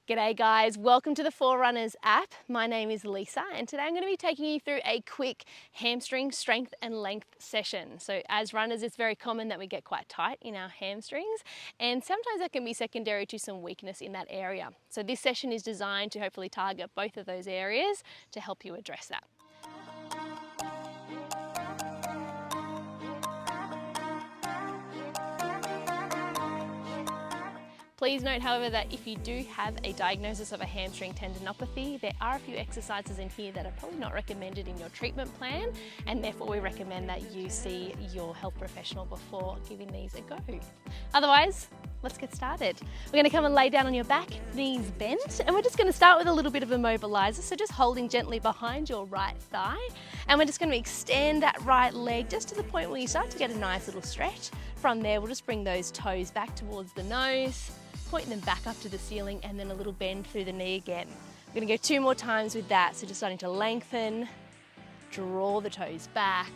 G'day guys, welcome to the Forerunners app. My name is Lisa and today I'm going to be taking you through a quick hamstring strength and length session. So as runners, it's very common that we get quite tight in our hamstrings and sometimes that can be secondary to some weakness in that area. So this session is designed to hopefully target both of those areas to help you address that. Please note, however, that if you do have a diagnosis of a hamstring tendinopathy, there are a few exercises in here that are probably not recommended in your treatment plan, and therefore we recommend that you see your health professional before giving these a go. Otherwise, let's get started. We're going to come and lay down on your back, knees bent, and we're just going to start with a little bit of a mobilizer, so just holding gently behind your right thigh, and we're just going to extend that right leg just to the point where you start to get a nice little stretch. From there, we'll just bring those toes back towards the nose, pointing them back up to the ceiling, and then a little bend through the knee again. We're going to go 2 more times with that, so just starting to lengthen, draw the toes back.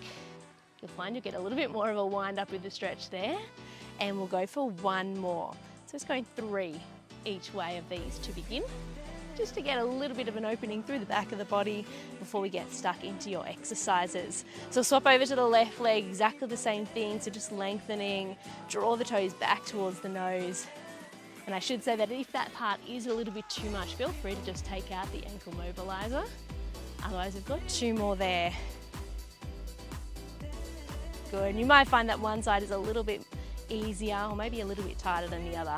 You'll find you'll get a little bit more of a wind up with the stretch there, and we'll go for 1 more. So it's going 3 each way of these to begin, just to get a little bit of an opening through the back of the body before we get stuck into your exercises. So swap over to the left leg, exactly the same thing, so just lengthening, draw the toes back towards the nose. And I should say that if that part is a little bit too much, feel free to just take out the ankle mobilizer. Otherwise, we've got 2 more there. Good, you might find that one side is a little bit easier or maybe a little bit tighter than the other.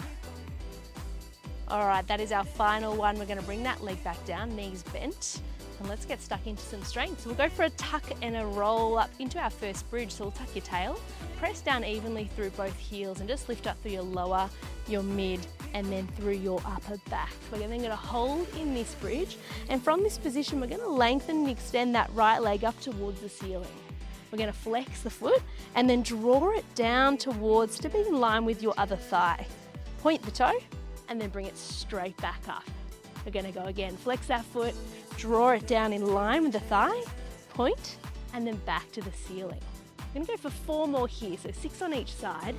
All right, that is our final one. We're gonna bring that leg back down, knees bent, and let's get stuck into some strength. So we'll go for a tuck and a roll up into our first bridge. So we'll tuck your tail, press down evenly through both heels and just lift up through your lower, your mid, and then through your upper back. We're then gonna hold in this bridge, and from this position, we're gonna lengthen and extend that right leg up towards the ceiling. We're gonna flex the foot and then draw it down towards to be in line with your other thigh. Point the toe and then bring it straight back up. We're gonna go again, flex that foot, draw it down in line with the thigh, point, and then back to the ceiling. We're gonna go for 4 more here, so 6 on each side.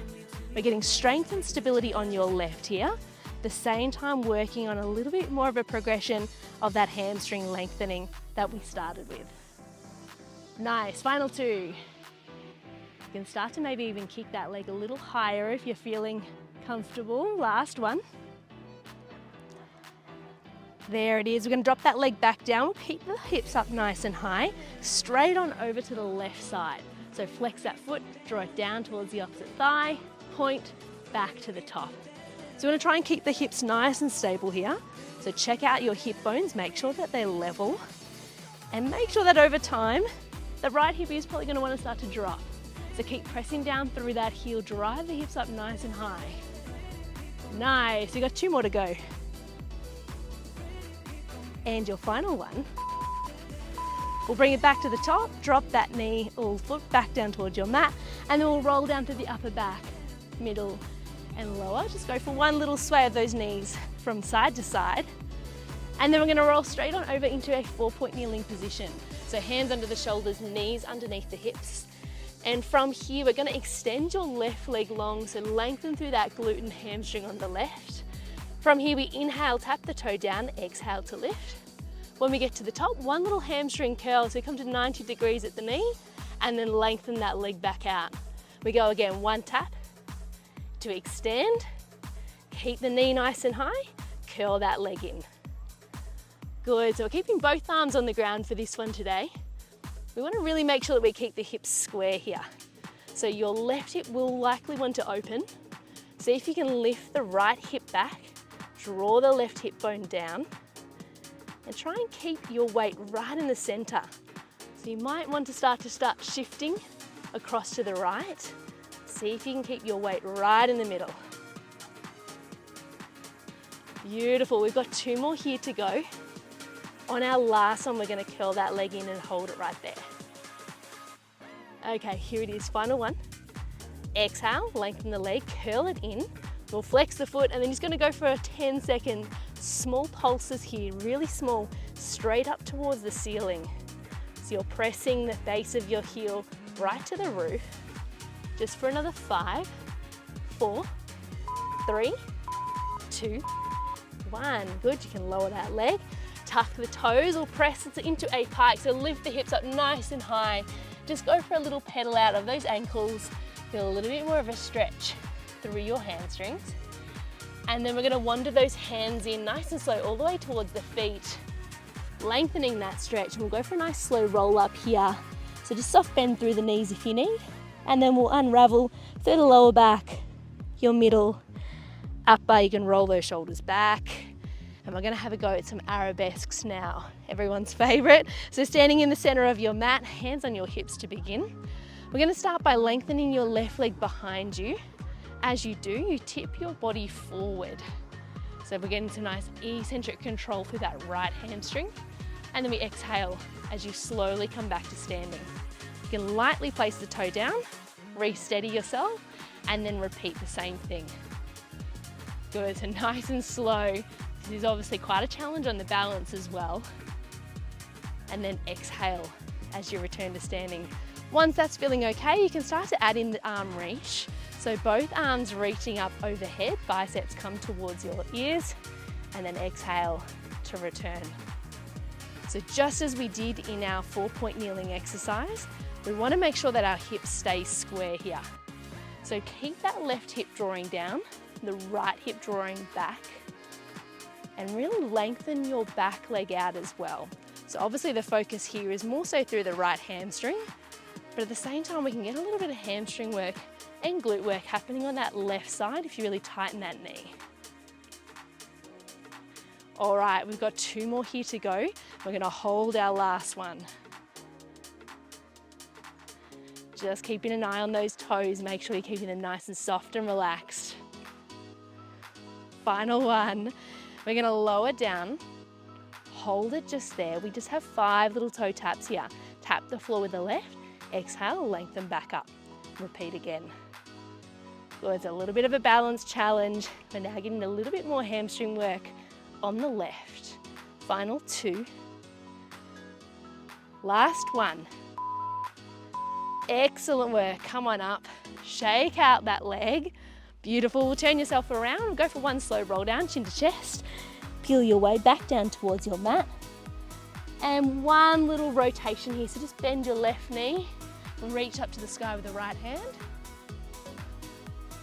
We're getting strength and stability on your left here, at the same time working on a little bit more of a progression of that hamstring lengthening that we started with. Nice, final 2. You can start to maybe even kick that leg a little higher if you're feeling comfortable. Last one. There it is. We're going to drop that leg back down. We'll keep the hips up nice and high, straight on over to the left side. So flex that foot, draw it down towards the opposite thigh, point, back to the top. So we're going to try and keep the hips nice and stable here. So check out your hip bones, make sure that they're level, and make sure that over time, the right hip is probably going to want to start to drop. So keep pressing down through that heel, drive the hips up nice and high. Nice, we've got 2 more to go. And your final one, we'll bring it back to the top, drop that knee or foot back down towards your mat, and then we'll roll down to the upper back, middle and lower. Just go for 1 little sway of those knees from side to side. And then we're gonna roll straight on over into a 4-point kneeling position. So hands under the shoulders, knees underneath the hips. And from here, we're gonna extend your left leg long, so lengthen through that glute and hamstring on the left. From here, we inhale, tap the toe down, exhale to lift. When we get to the top, 1 little hamstring curl, so come to 90 degrees at the knee, and then lengthen that leg back out. We go again, 1 tap to extend, keep the knee nice and high, curl that leg in. Good, so we're keeping both arms on the ground for this one today. We want to really make sure that we keep the hips square here. So your left hip will likely want to open. See if you can lift the right hip back, draw the left hip bone down, and try and keep your weight right in the center. So you might want to start shifting across to the right. See if you can keep your weight right in the middle. Beautiful, we've got 2 more here to go. On our last one, we're gonna curl that leg in and hold it right there. Okay, here it is, final one. Exhale, lengthen the leg, curl it in. We'll flex the foot and then just gonna go for a 10-second small pulses here, really small, straight up towards the ceiling. So you're pressing the base of your heel right to the roof. Just for another 5, 4, 3, 2, 1. Good, you can lower that leg. Tuck the toes or press it into a pike. So lift the hips up nice and high. Just go for a little pedal out of those ankles. Feel a little bit more of a stretch through your hamstrings. And then we're gonna wander those hands in nice and slow all the way towards the feet, lengthening that stretch. And we'll go for a nice slow roll up here. So just soft bend through the knees if you need. And then we'll unravel through the lower back, your middle, upper. You can roll those shoulders back. And we're gonna have a go at some arabesques now, everyone's favorite. So standing in the center of your mat, hands on your hips to begin. We're gonna start by lengthening your left leg behind you. As you do, you tip your body forward. So we're getting some nice eccentric control through that right hamstring. And then we exhale as you slowly come back to standing. You can lightly place the toe down, re-steady yourself, and then repeat the same thing. Good, so nice and slow. This is obviously quite a challenge on the balance as well. And then exhale as you return to standing. Once that's feeling okay, you can start to add in the arm reach. So both arms reaching up overhead, biceps come towards your ears, and then exhale to return. So just as we did in our 4-point kneeling exercise, we want to make sure that our hips stay square here. So keep that left hip drawing down, the right hip drawing back, and really lengthen your back leg out as well. So obviously the focus here is more so through the right hamstring, but at the same time we can get a little bit of hamstring work and glute work happening on that left side if you really tighten that knee. All right, we've got 2 more here to go. We're gonna hold our last one. Just keeping an eye on those toes. Make sure you're keeping them nice and soft and relaxed. Final one. We're gonna lower down, hold it just there. We just have 5 little toe taps here. Tap the floor with the left, exhale, lengthen back up. Repeat again. So it's a little bit of a balance challenge. We're now getting a little bit more hamstring work on the left. Final 2. Last one. Excellent work, come on up. Shake out that leg. Beautiful, turn yourself around. Go for 1 slow roll down, chin to chest. Peel your way back down towards your mat. And 1 little rotation here. So just bend your left knee and reach up to the sky with the right hand.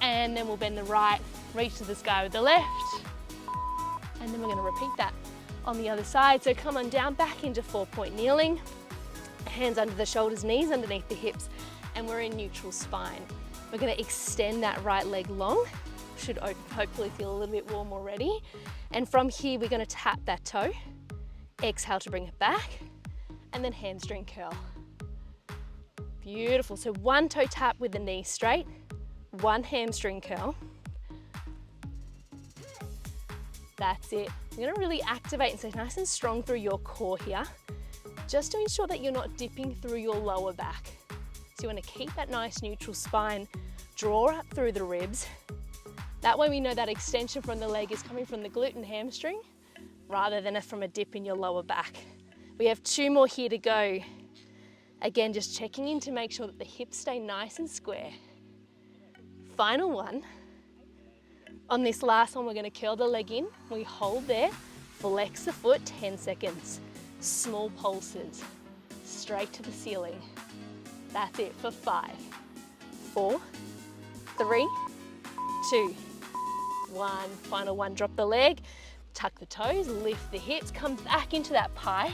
And then we'll bend the right, reach to the sky with the left. And then we're gonna repeat that on the other side. So come on down, back into 4-point kneeling. Hands under the shoulders, knees underneath the hips, and we're in neutral spine. We're gonna extend that right leg long. Should hopefully feel a little bit warm already. And from here, we're gonna tap that toe. Exhale to bring it back, and then hamstring curl. Beautiful, so 1 toe tap with the knee straight, 1 hamstring curl. That's it. You're gonna really activate and stay nice and strong through your core here, just to ensure that you're not dipping through your lower back. So you wanna keep that nice neutral spine, draw up through the ribs. That way we know that extension from the leg is coming from the glute and hamstring, rather than from a dip in your lower back. We have 2 more here to go. Again, just checking in to make sure that the hips stay nice and square. Final one. On this last one, we're gonna curl the leg in. We hold there, flex the foot, 10 seconds. Small pulses, straight to the ceiling. That's it for 5, 4, 3, 2, 1. Final one, drop the leg, tuck the toes, lift the hips, come back into that pike.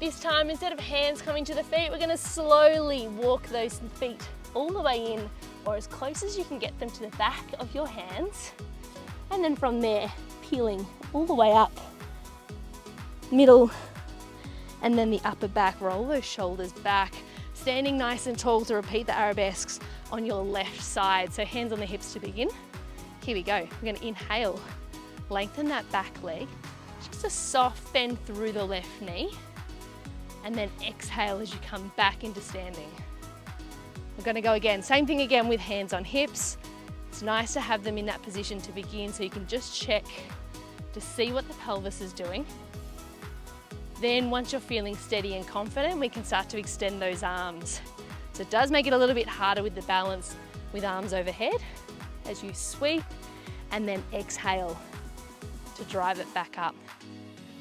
This time, instead of hands coming to the feet, we're gonna slowly walk those feet all the way in, or as close as you can get them to the back of your hands. And then from there, peeling all the way up, middle, and then the upper back. Roll those shoulders back, standing nice and tall to repeat the arabesques on your left side. So hands on the hips to begin. Here we go. We're gonna inhale, lengthen that back leg, just a soft bend through the left knee, and then exhale as you come back into standing. We're gonna go again, same thing again with hands on hips. It's nice to have them in that position to begin so you can just check to see what the pelvis is doing. Then once you're feeling steady and confident, we can start to extend those arms. So it does make it a little bit harder with the balance with arms overhead as you sweep and then exhale. to drive it back up.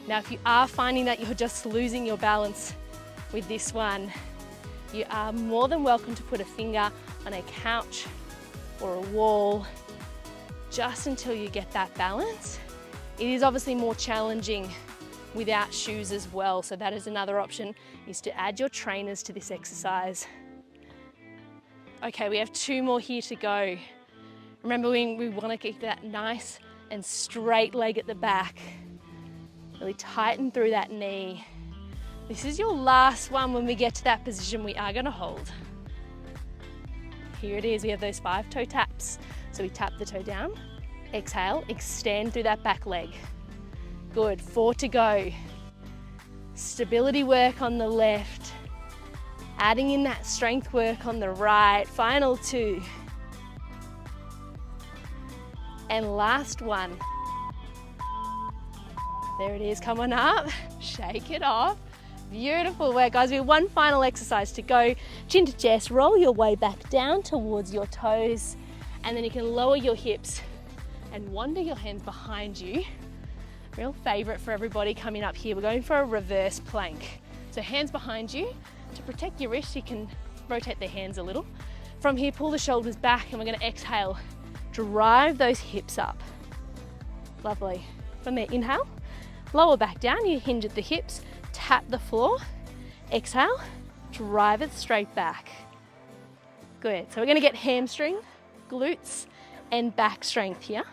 Now, if you are finding that you're just losing your balance with this one, you are more than welcome to put a finger on a couch or a wall just until you get that balance. It is obviously more challenging without shoes as well, so that is another option, is to add your trainers to this exercise. Okay, we have 2 more here to go. Remember, we want to keep that nice and straight leg at the back. Really tighten through that knee. This is your last one. When we get to that position, we are going to hold. Here it is, we have those 5 toe taps. So we tap the toe down, exhale, extend through that back leg. Good, 4 to go. Stability work on the left, adding in that strength work on the right. Final 2. And last one. There it is, come on up, shake it off. Beautiful work, guys. We have one final exercise to go. Chin to chest, roll your way back down towards your toes, and then you can lower your hips and wander your hands behind you. Real favorite for everybody coming up here. We're going for a reverse plank. So hands behind you. To protect your wrists, you can rotate the hands a little. From here, pull the shoulders back, and we're going to exhale. Drive those hips up. Lovely. From there, inhale, lower back down, you hinge at the hips, tap the floor, exhale, drive it straight back. Good, so we're gonna get hamstring, glutes, and back strength here.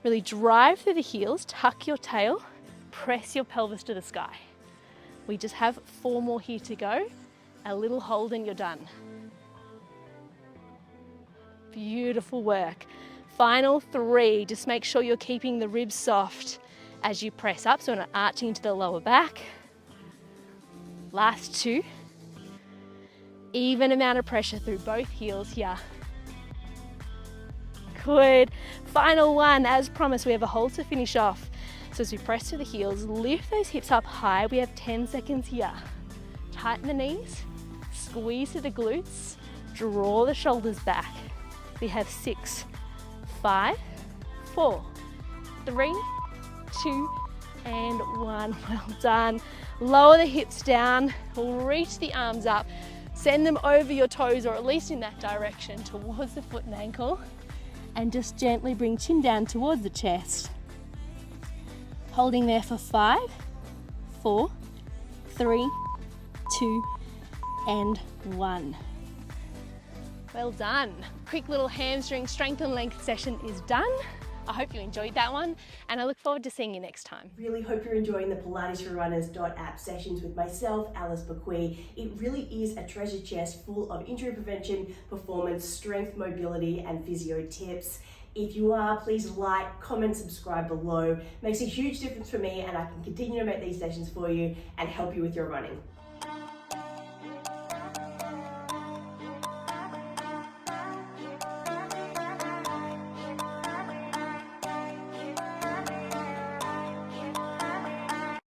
Really drive through the heels, tuck your tail, press your pelvis to the sky. We just have 4 more here to go. A little hold and you're done. Beautiful work. Final 3, just make sure you're keeping the ribs soft as you press up, so we're not arching into the lower back. Last 2. Even amount of pressure through both heels here. Good. Final 1, as promised, we have a hold to finish off. So as we press through the heels, lift those hips up high. We have 10 seconds here. Tighten the knees, squeeze to the glutes, draw the shoulders back. We have 6, 5, 4, 3, 2, and 1. Well done. Lower the hips down, we'll reach the arms up, send them over your toes, or at least in that direction towards the foot and ankle, and just gently bring chin down towards the chest. Holding there for 5, 4, 3, 2, and 1. Well done. Quick little hamstring strength and length session is done. I hope you enjoyed that one, and I look forward to seeing you next time. Really hope you're enjoying the PilatesForRunners.app sessions with myself, Alice Bequee. It really is a treasure chest full of injury prevention, performance, strength, mobility, and physio tips. If you are, please like, comment, subscribe below. Makes a huge difference for me, and I can continue to make these sessions for you and help you with your running.